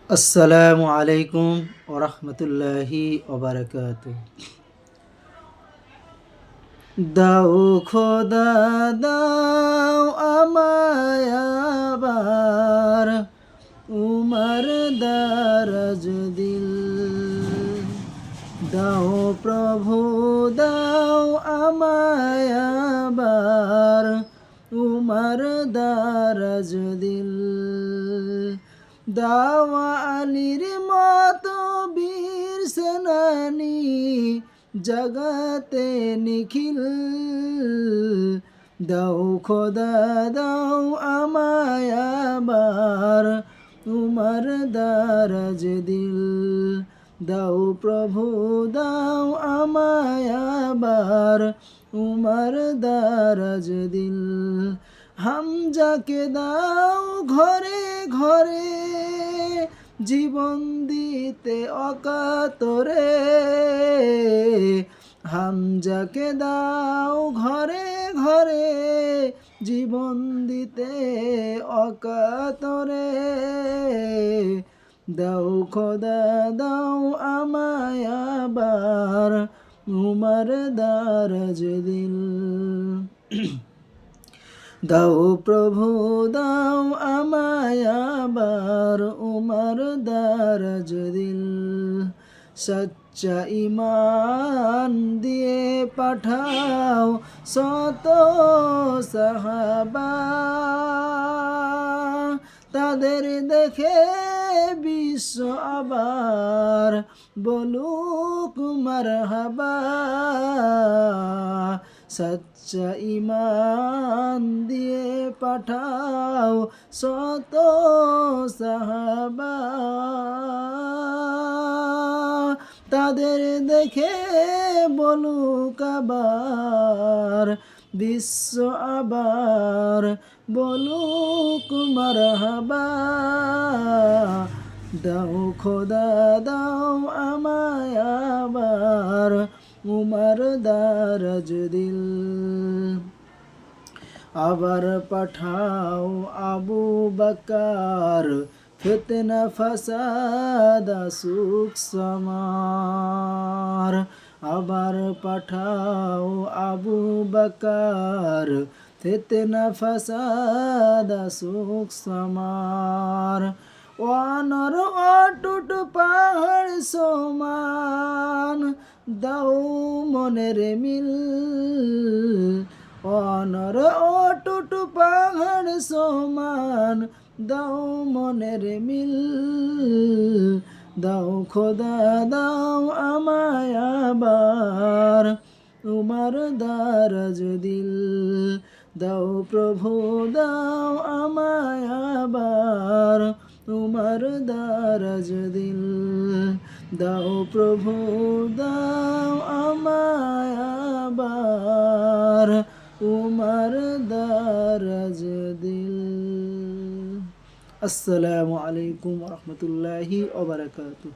আসসালামু আলাইকুম ওরহমতুল্লাহি ওবারাকাতু। দাও খোদা দাও আমায় আবার উমার দারাজ দিল। দাও প্রভু দাও আমায় আবার উমার দারাজ দিল। দাওয়া আলীর মতো বীর সেনানি জগতে নিখিল। দাও খোদা দাও আমায় আবার উমার দারাজ দিল। দাও প্রভু দাও আমায় আবার উমার দারাজ দিল। হামজাকে দাও ঘরে ঘরে জীবন দিতে অকাতরে। হামজাকে দাও ঘরে ঘরে জীবন দিতে অকাতরে। দাও খোদা দাও আমায় আবার উমার দারাজ দিল। দাও প্রভু দাও আমায় আবার উমার দারাজ দিল। সচ্চা ঈমান দিয়ে পাঠাও শত সাহাবা, তাদের দেখে বিশ্ব আবার বলুক মারহাবা। সচ্চা ঈমান দিয়ে পাঠাও শত সাহাবা, তাদের দেখে বলুক আবার বিশ্ব আবার বলুক মারহাবা। দাও খোদা দাও আমায় আবার উমার দারাজ দিল। আবার পাঠাও আবু বকর ফিতনা ফাসাদ সুখ সমার। আবার পাঠাও আবু বকর ফিতনা ফাসাদ সুখ সমার। অনর অটুট পাহাড় সমান দাও মনের মিল। অনর অটুট পাহাড় সমান দাও মনের মিল। দাও খোদা দাও আমায় আবার উমার দারাজ দিল। দাও প্রভু দাও আমায় আবার উমার দারাজ দিল। দাও প্রভু দাও আমায় আবার উমার দারাজ দিল। আসসালামু আলাইকুম ওরহমতুল্লাহি ওবারাকাতুহ।